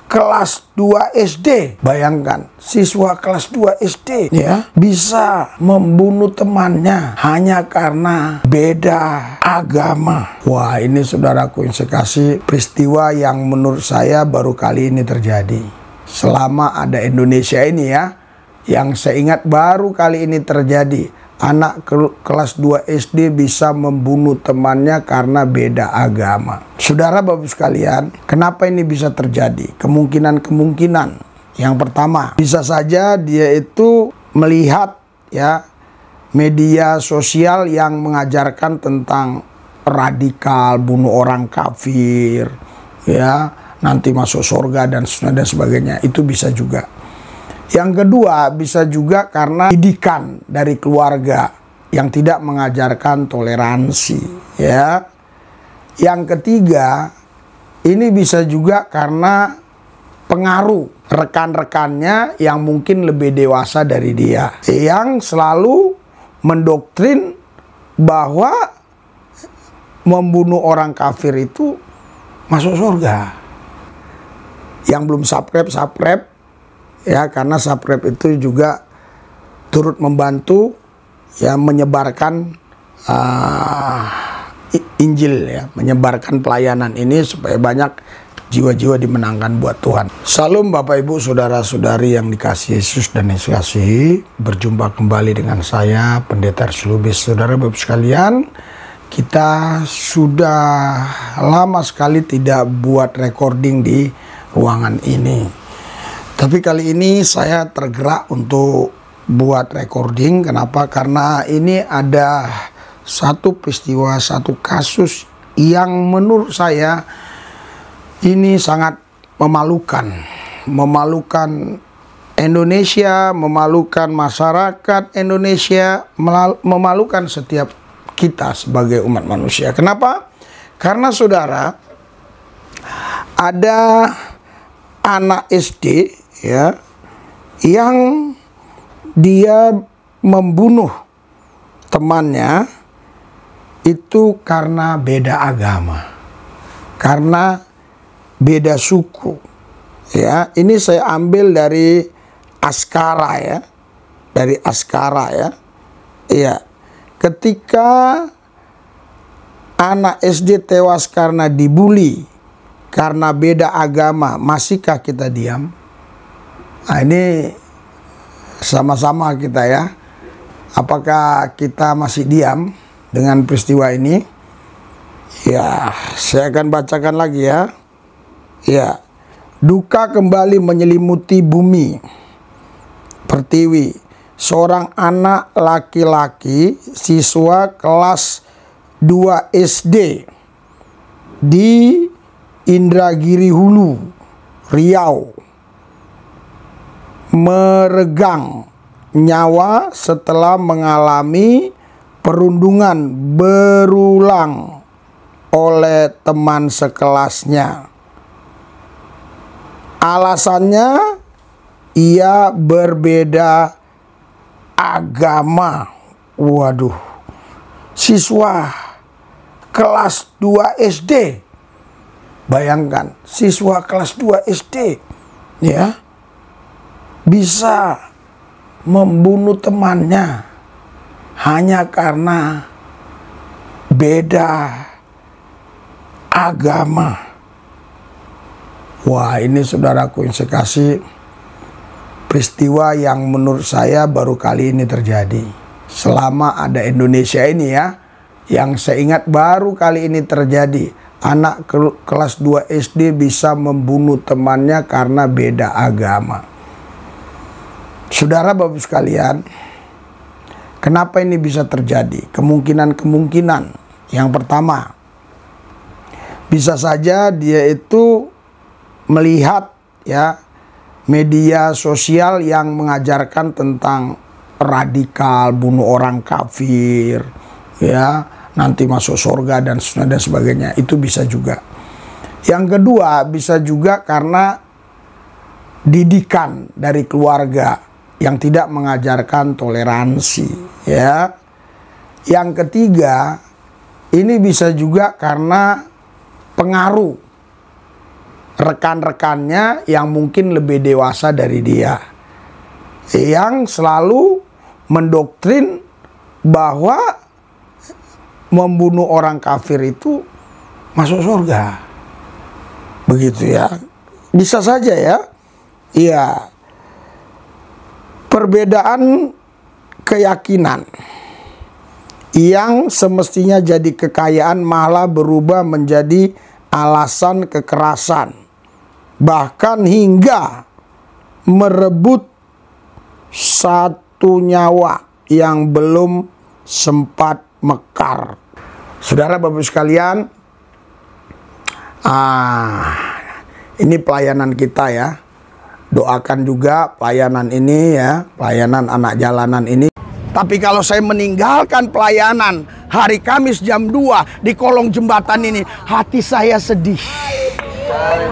kelas 2 SD. Bayangkan, siswa kelas 2 SD ya bisa membunuh temannya hanya karena beda agama. Wah, ini saudaraku yang saya kasih, peristiwa yang menurut saya baru kali ini terjadi. Selama ada Indonesia ini ya, yang saya ingat baru kali ini terjadi. Anak kelas 2 SD bisa membunuh temannya karena beda agama. Saudara Bapak sekalian, kenapa ini bisa terjadi? Kemungkinan. Yang pertama, bisa saja dia itu melihat ya media sosial yang mengajarkan tentang radikal, bunuh orang kafir, ya, nanti masuk surga dan sebagainya. Itu bisa juga. Yang kedua, bisa juga karena didikan dari keluarga yang tidak mengajarkan toleransi, ya. Yang ketiga, ini bisa juga karena pengaruh rekan-rekannya yang mungkin lebih dewasa dari dia, yang selalu mendoktrin bahwa membunuh orang kafir itu masuk surga. Yang belum subscribe ya, karena subscribe itu juga turut membantu ya menyebarkan Injil ya, menyebarkan pelayanan ini supaya banyak jiwa-jiwa dimenangkan buat Tuhan. Salam Bapak Ibu saudara-saudari yang dikasihi Yesus dan Yesus kasihi. Berjumpa kembali dengan saya Pendeta Lubis. Saudara Bapak sekalian, kita sudah lama sekali tidak buat recording di ruangan ini. Tapi kali ini saya tergerak untuk buat recording. Kenapa? Karena ini ada satu peristiwa, satu kasus yang menurut saya ini sangat memalukan. Memalukan Indonesia, memalukan masyarakat Indonesia, memalukan setiap kita sebagai umat manusia. Kenapa? Karena saudara, ada anak SD ya yang dia membunuh temannya itu karena beda agama, karena beda suku ya. Ini saya ambil dari Askara ya, dari Askara ya. Iya, ketika anak SD tewas karena dibully karena beda agama, masihkah kita diam? Nah, ini sama-sama kita ya. Apakah kita masih diam dengan peristiwa ini? Ya, saya akan bacakan lagi ya. Ya, duka kembali menyelimuti bumi pertiwi. Seorang anak laki-laki siswa kelas 2 SD di Indragiri Hulu, Riau, meregang nyawa setelah mengalami perundungan berulang oleh teman sekelasnya. Alasannya ia berbeda agama. Waduh, siswa kelas 2 SD. Bayangkan, siswa kelas 2 SD ya bisa membunuh temannya hanya karena beda agama. Wah, ini saudaraku yang saya kasih, peristiwa yang menurut saya baru kali ini terjadi. Selama ada Indonesia ini ya, yang saya ingat baru kali ini terjadi. Anak kelas 2 SD bisa membunuh temannya karena beda agama. Saudara Bapak sekalian, kenapa ini bisa terjadi? Kemungkinan. Yang pertama, bisa saja dia itu melihat ya media sosial yang mengajarkan tentang radikal, bunuh orang kafir, ya, nanti masuk surga dan sebagainya. Itu bisa juga. Yang kedua, bisa juga karena didikan dari keluarga yang tidak mengajarkan toleransi ya. Yang ketiga, ini bisa juga karena pengaruh rekan-rekannya yang mungkin lebih dewasa dari dia, yang selalu mendoktrin bahwa membunuh orang kafir itu masuk surga. Begitu ya. Bisa saja ya. Iya. Perbedaan keyakinan yang semestinya jadi kekayaan malah berubah menjadi alasan kekerasan. Bahkan hingga merebut satu nyawa yang belum sempat mekar. Saudara Bapak sekalian, ini pelayanan kita ya. Doakan juga pelayanan ini ya, pelayanan anak jalanan ini. Tapi kalau saya meninggalkan pelayanan hari Kamis jam 2 di kolong jembatan ini, hati saya sedih.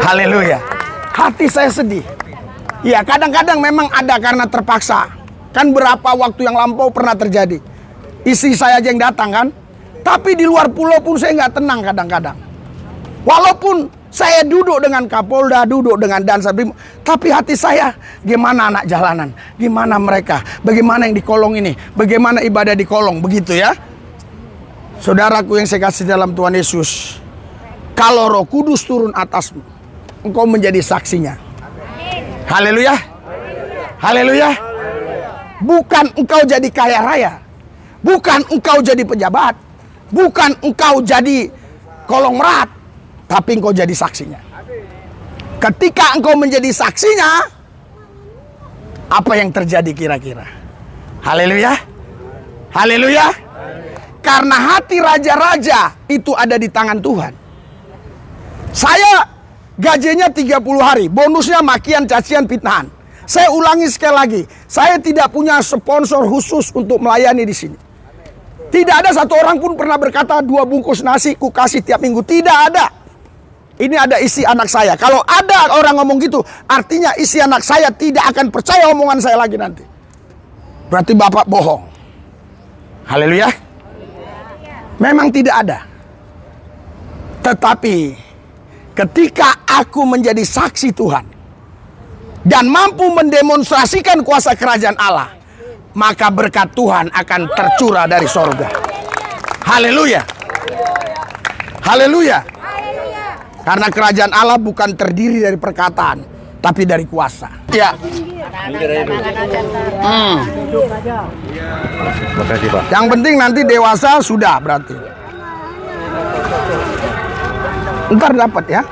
Haleluya. Hati saya sedih. Ya, kadang-kadang memang ada karena terpaksa. Kan berapa waktu yang lampau pernah terjadi. Istri saya aja yang datang kan. Tapi di luar pulau pun saya nggak tenang kadang-kadang. Walaupun saya duduk dengan Kapolda, duduk dengan Dansa Brimob, tapi hati saya, gimana anak jalanan? Gimana mereka? Bagaimana yang di kolong ini? Bagaimana ibadah di kolong? Begitu ya. Saudaraku yang saya kasih dalam Tuhan Yesus, kalau Roh Kudus turun atasmu, engkau menjadi saksinya. Haleluya. Haleluya. Bukan engkau jadi kaya raya. Bukan engkau jadi pejabat. Bukan engkau jadi kolong merat. Tapi engkau jadi saksinya. Ketika engkau menjadi saksinya, apa yang terjadi kira-kira? Haleluya. Haleluya. Karena hati raja-raja itu ada di tangan Tuhan. Saya gajinya 30 hari, bonusnya makian, cacian, fitnahan. Saya ulangi sekali lagi, saya tidak punya sponsor khusus untuk melayani di sini. Tidak ada satu orang pun pernah berkata 2 bungkus nasi ku kasih tiap minggu. Tidak ada. Ini ada isi anak saya. Kalau ada orang ngomong gitu, artinya isi anak saya tidak akan percaya omongan saya lagi nanti. Berarti bapak bohong. Haleluya. Memang tidak ada. Tetapi ketika aku menjadi saksi Tuhan dan mampu mendemonstrasikan kuasa kerajaan Allah, maka berkat Tuhan akan tercurah dari sorga. Haleluya. Haleluya. Karena kerajaan Allah bukan terdiri dari perkataan, tapi dari kuasa. Ya. Makasih Pak. Yang penting nanti dewasa sudah berarti. Ntar dapat ya.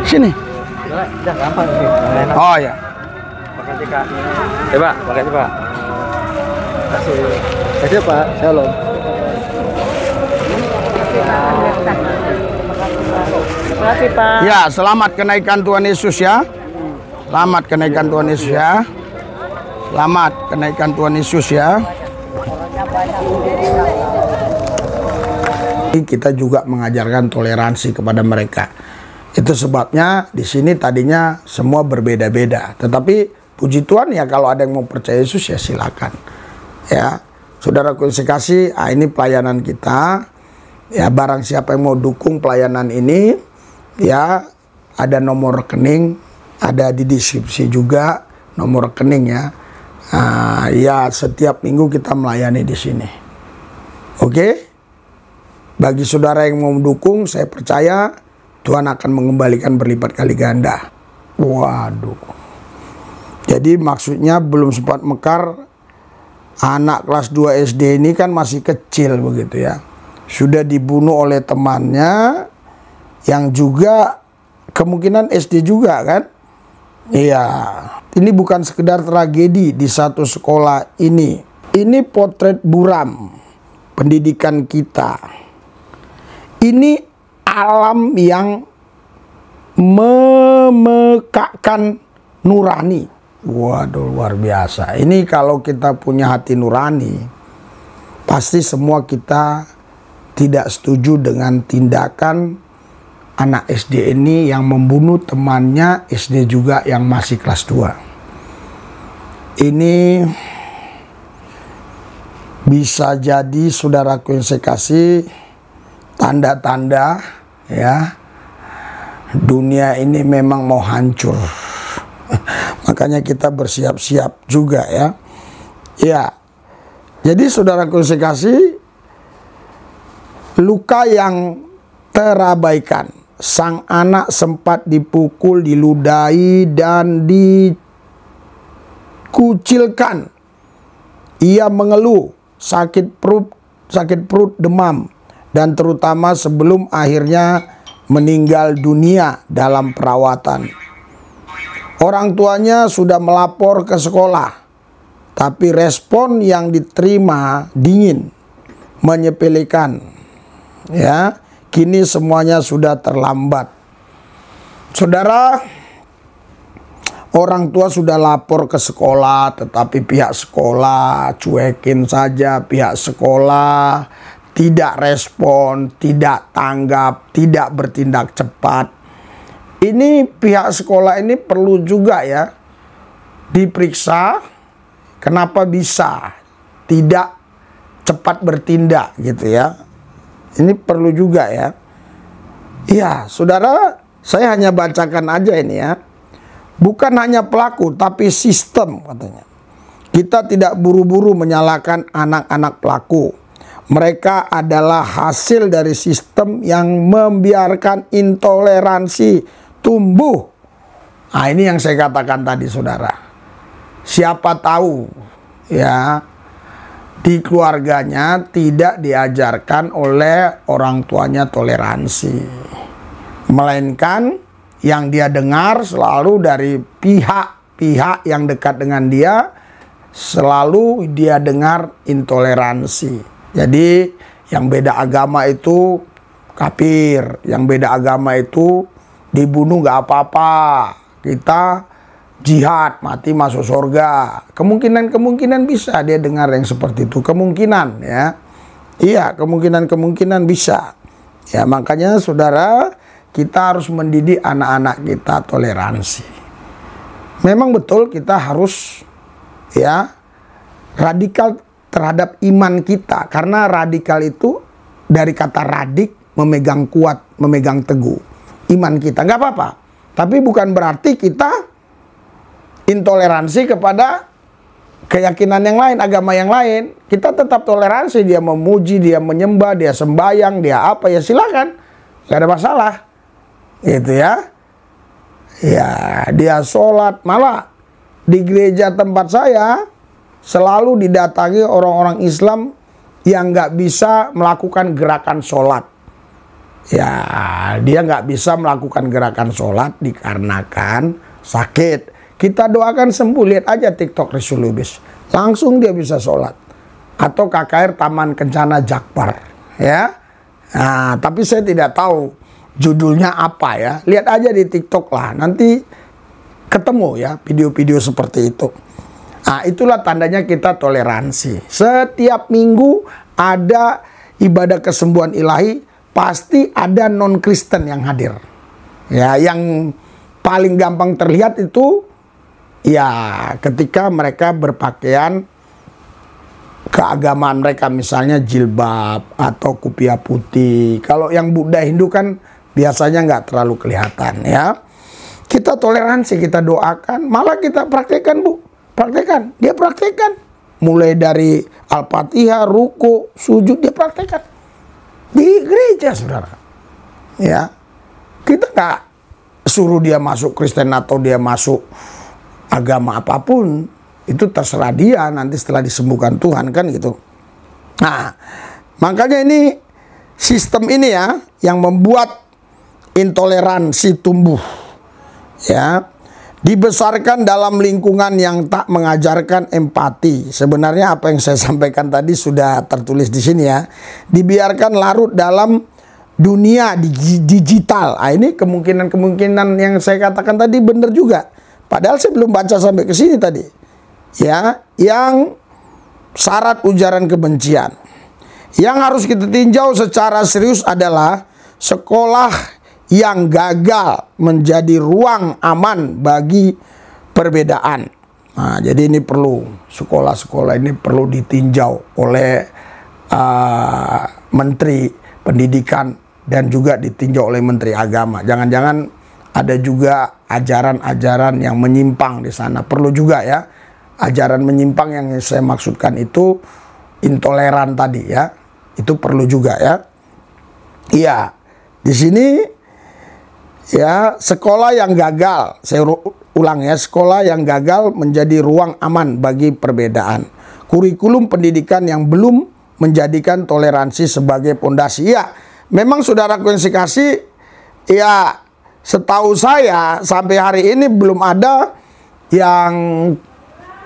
Sini. Oh ya. Makasih Kak. Pak, makasih Pak. Makasih Pak. Shalom. Makasih Pak. Ya, selamat kenaikan Tuhan Yesus ya. Selamat kenaikan Tuhan Yesus ya. Selamat kenaikan Tuhan Yesus ya. Kita juga mengajarkan toleransi kepada mereka. Itu sebabnya di sini tadinya semua berbeda-beda. Tetapi puji Tuhan ya, kalau ada yang mau percaya Yesus ya silakan. Ya, saudaraku yang kasih, ini pelayanan kita. Ya, barang siapa yang mau dukung pelayanan ini, ya ada nomor rekening, ada di deskripsi juga nomor rekening ya. Ya setiap minggu kita melayani di sini. Oke? Bagi saudara yang mau mendukung, saya percaya Tuhan akan mengembalikan berlipat kali ganda. Waduh. Jadi maksudnya belum sempat mekar, anak kelas 2 SD ini kan masih kecil begitu ya. Sudah dibunuh oleh temannya yang juga kemungkinan SD juga kan. Iya. Ini bukan sekedar tragedi di satu sekolah ini. Ini potret buram pendidikan kita. Ini alam yang memekakkan nurani. Waduh, luar biasa. Ini kalau kita punya hati nurani, pasti semua kita tidak setuju dengan tindakan anak SD ini yang membunuh temannya SD juga yang masih kelas 2. Ini bisa jadi saudaraku yang saya kasih tanda-tanda ya dunia ini memang mau hancur. Makanya kita bersiap-siap juga ya. Ya, jadi saudaraku sekasih, luka yang terabaikan. Sang anak sempat dipukul, diludahi, dan dikucilkan. Ia mengeluh, sakit perut, demam, dan terutama sebelum akhirnya meninggal dunia dalam perawatan. Orang tuanya sudah melapor ke sekolah, tapi respon yang diterima dingin, menyepelekan. Ya, kini semuanya sudah terlambat. Saudara, orang tua sudah lapor ke sekolah, tetapi pihak sekolah cuekin saja. Pihak sekolah tidak respon, tidak tanggap, tidak bertindak cepat. Ini pihak sekolah ini perlu juga ya diperiksa, kenapa bisa tidak cepat bertindak gitu ya. Ini perlu juga ya. Iya, saudara, saya hanya bacakan aja ini ya. Bukan hanya pelaku, tapi sistem katanya. Kita tidak buru-buru menyalahkan anak-anak pelaku. Mereka adalah hasil dari sistem yang membiarkan intoleransi tumbuh. Nah, ini yang saya katakan tadi, saudara. Siapa tahu ya, di keluarganya tidak diajarkan oleh orang tuanya toleransi, melainkan yang dia dengar selalu dari pihak-pihak yang dekat dengan dia, selalu dia dengar intoleransi. Jadi yang beda agama itu kafir, yang beda agama itu dibunuh gak apa-apa, kita jihad, mati masuk surga. Kemungkinan bisa dia dengar yang seperti itu. Kemungkinan ya. Iya, kemungkinan bisa. Ya, makanya saudara, kita harus mendidik anak-anak kita toleransi. Memang betul kita harus ya radikal terhadap iman kita. Karena radikal itu dari kata radik, memegang kuat, memegang teguh iman kita. Nggak apa-apa. Tapi bukan berarti kita intoleransi kepada keyakinan yang lain, agama yang lain. Kita tetap toleransi, dia memuji, dia menyembah, dia sembayang, dia apa, ya silakan, gak ada masalah, gitu ya. Ya, dia sholat. Malah di gereja tempat saya selalu didatangi orang-orang Islam yang gak bisa melakukan gerakan sholat. Ya, dia gak bisa melakukan gerakan sholat dikarenakan sakit. Kita doakan sembuh. Lihat aja TikTok Rizul Lubis, langsung dia bisa sholat. Atau KKR Taman Kencana Jakbar ya. Nah, tapi saya tidak tahu judulnya apa ya. Lihat aja di TikTok lah, nanti ketemu ya video-video seperti itu. Nah, itulah tandanya kita toleransi. Setiap minggu ada ibadah kesembuhan ilahi, pasti ada non-Kristen yang hadir. Ya, yang paling gampang terlihat itu ya ketika mereka berpakaian keagamaan mereka, misalnya jilbab atau kupiah putih. Kalau yang Buddha Hindu kan biasanya nggak terlalu kelihatan ya. Kita toleransi, kita doakan, malah kita praktekkan, Bu. Praktekkan, dia praktekkan. Mulai dari Al-Fatihah, ruku, sujud, dia praktekkan di gereja, saudara. Ya, kita nggak suruh dia masuk Kristen atau dia masuk agama apapun, itu terserah dia nanti setelah disembuhkan Tuhan, kan gitu. Nah, makanya ini sistem ini ya yang membuat intoleransi tumbuh. Ya, dibesarkan dalam lingkungan yang tak mengajarkan empati. Sebenarnya apa yang saya sampaikan tadi sudah tertulis di sini ya. Dibiarkan larut dalam dunia digital. Ah, ini kemungkinan yang saya katakan tadi benar juga. Padahal saya belum baca sampai ke sini tadi. Ya, yang syarat ujaran kebencian. Yang harus kita tinjau secara serius adalah sekolah yang gagal menjadi ruang aman bagi perbedaan. Nah, jadi ini perlu, sekolah-sekolah ini perlu ditinjau oleh Menteri Pendidikan dan juga ditinjau oleh Menteri Agama. Jangan-jangan ada juga ajaran-ajaran yang menyimpang di sana. Perlu juga ya, ajaran menyimpang yang saya maksudkan itu intoleran tadi ya. Itu perlu juga ya. Iya, di sini ya, sekolah yang gagal, saya ulang ya, sekolah yang gagal menjadi ruang aman bagi perbedaan. Kurikulum pendidikan yang belum menjadikan toleransi sebagai pondasi. Ya, memang saudaraku yang saya kasih, ya setahu saya sampai hari ini belum ada yang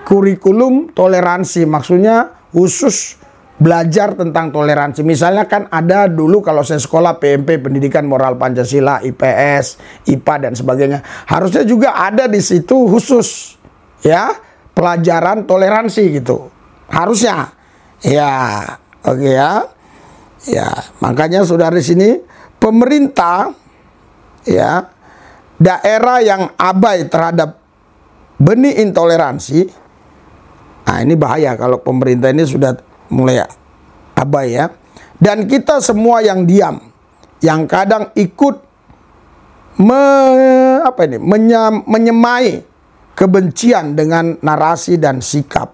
kurikulum toleransi, maksudnya khusus belajar tentang toleransi. Misalnya kan ada dulu kalau saya sekolah PMP, Pendidikan Moral Pancasila, IPS, IPA dan sebagainya. Harusnya juga ada di situ khusus ya pelajaran toleransi gitu. Harusnya. Ya, oke ya. Ya, makanya saudara di sini pemerintah ya, daerah yang abai terhadap benih intoleransi. Nah, ini bahaya kalau pemerintah ini sudah mulai abai ya. Dan kita semua yang diam, yang kadang ikut menyemai kebencian dengan narasi dan sikap.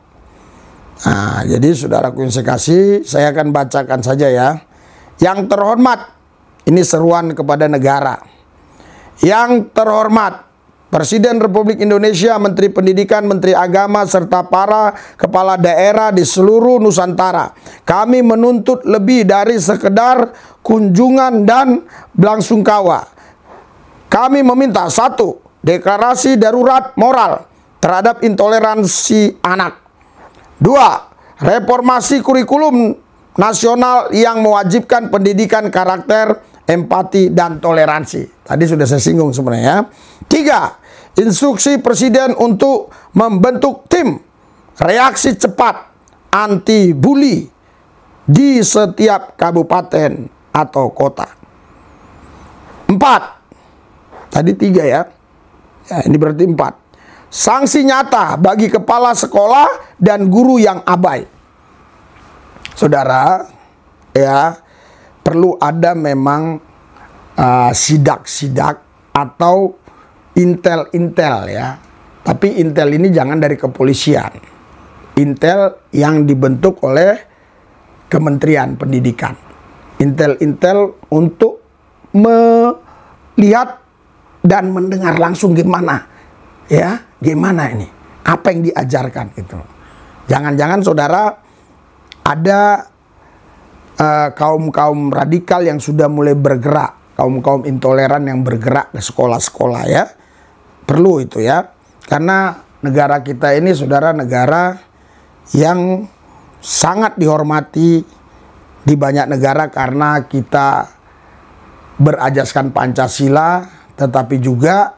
Nah, jadi saudaraku yang saya kasih, saya akan bacakan saja ya. Yang terhormat, ini seruan kepada negara. Yang terhormat Presiden Republik Indonesia, Menteri Pendidikan, Menteri Agama, serta para kepala daerah di seluruh Nusantara. Kami menuntut lebih dari sekedar kunjungan dan belangsungkawa. Kami meminta 1. Deklarasi darurat moral terhadap intoleransi anak. 2. Reformasi kurikulum nasional yang mewajibkan pendidikan karakter, empati, dan toleransi. Tadi sudah saya singgung sebenarnya. 3. Instruksi Presiden untuk membentuk tim reaksi cepat anti bully di setiap kabupaten atau kota. 4. Tadi 3 ya. Ya, ini berarti 4. Sanksi nyata bagi kepala sekolah dan guru yang abai. Saudara, ya, perlu ada memang sidak-sidak atau intel-intel ya. Tapi intel ini jangan dari kepolisian. Intel yang dibentuk oleh Kementerian Pendidikan. Intel-intel untuk melihat dan mendengar langsung gimana ya, gimana ini, apa yang diajarkan itu. Jangan-jangan saudara ada kaum-kaum radikal yang sudah mulai bergerak, kaum-kaum intoleran yang bergerak ke sekolah-sekolah ya. Perlu itu ya, karena negara kita ini saudara negara yang sangat dihormati di banyak negara karena kita berajaskan Pancasila, tetapi juga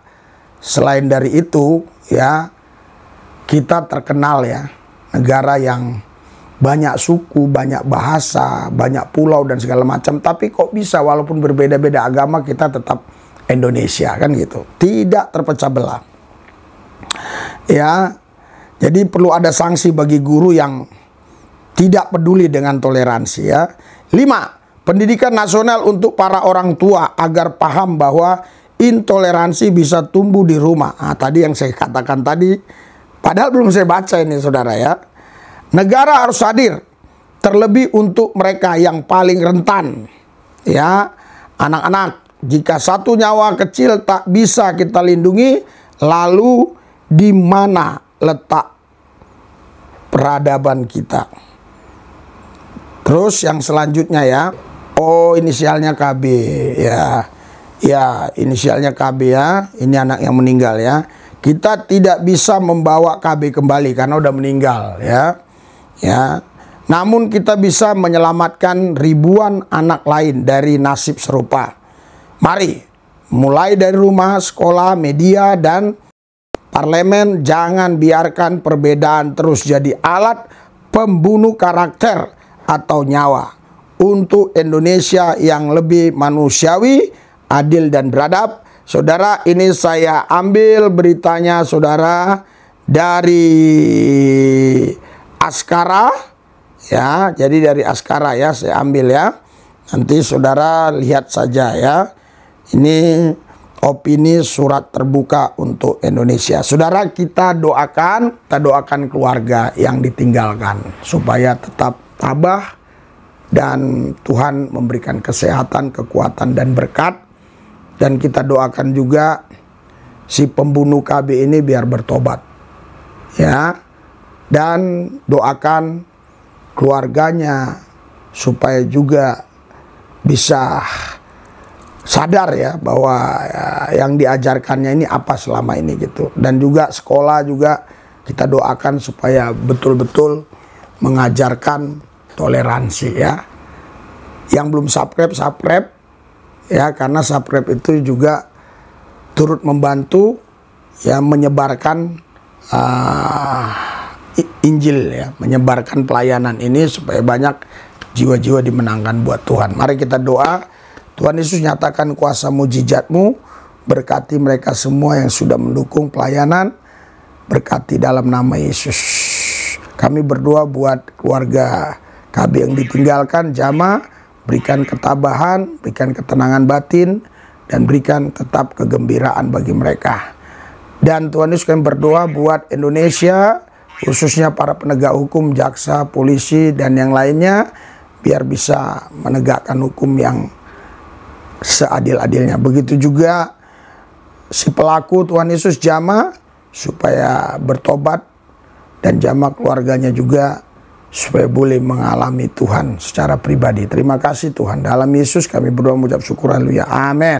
selain dari itu ya, kita terkenal ya negara yang banyak suku, banyak bahasa, banyak pulau dan segala macam. Tapi kok bisa walaupun berbeda-beda agama kita tetap Indonesia kan gitu. Tidak terpecah belah. Ya. Jadi perlu ada sanksi bagi guru yang tidak peduli dengan toleransi ya. 5. Pendidikan nasional untuk para orang tua agar paham bahwa intoleransi bisa tumbuh di rumah. Nah, tadi yang saya katakan tadi, padahal belum saya baca ini saudara ya. Negara harus hadir, terlebih untuk mereka yang paling rentan. Ya, anak-anak, jika satu nyawa kecil tak bisa kita lindungi, lalu di mana letak peradaban kita? Terus yang selanjutnya ya, oh inisialnya KB ya. Ya, inisialnya KB ya. Ini anak yang meninggal ya. Kita tidak bisa membawa KB kembali karena udah meninggal ya. Ya. Namun kita bisa menyelamatkan ribuan anak lain dari nasib serupa. Mari, mulai dari rumah, sekolah, media, dan parlemen, jangan biarkan perbedaan terus jadi alat pembunuh karakter atau nyawa. Untuk Indonesia yang lebih manusiawi, adil dan beradab. Saudara, ini saya ambil beritanya saudara dari Askara ya. Jadi dari Askara ya saya ambil ya. Nanti saudara lihat saja ya. Ini opini surat terbuka untuk Indonesia. Saudara, kita doakan keluarga yang ditinggalkan supaya tetap tabah dan Tuhan memberikan kesehatan, kekuatan dan berkat. Dan kita doakan juga si pembunuh KB ini biar bertobat. Ya. Dan doakan keluarganya supaya juga bisa sadar ya bahwa yang diajarkannya ini apa selama ini gitu. Dan juga sekolah juga kita doakan supaya betul-betul mengajarkan toleransi ya. Yang belum subscribe ya, karena subscribe itu juga turut membantu ya menyebarkan Injil ya, menyebarkan pelayanan ini supaya banyak jiwa-jiwa dimenangkan buat Tuhan. Mari kita doa. Tuhan Yesus, nyatakan kuasa mujizat-Mu, berkati mereka semua yang sudah mendukung pelayanan, berkati dalam nama Yesus. Kami berdoa buat keluarga KB yang ditinggalkan, jamaah, berikan ketabahan, berikan ketenangan batin, dan berikan tetap kegembiraan bagi mereka. Dan Tuhan Yesus, kami berdoa buat Indonesia, khususnya para penegak hukum, jaksa, polisi, dan yang lainnya, biar bisa menegakkan hukum yang seadil-adilnya. Begitu juga si pelaku, Tuhan Yesus, jamaah, supaya bertobat, dan jamaah keluarganya juga supaya boleh mengalami Tuhan secara pribadi. Terima kasih Tuhan. Dalam Yesus kami berdoa mengucap syukur, haleluya. Amin.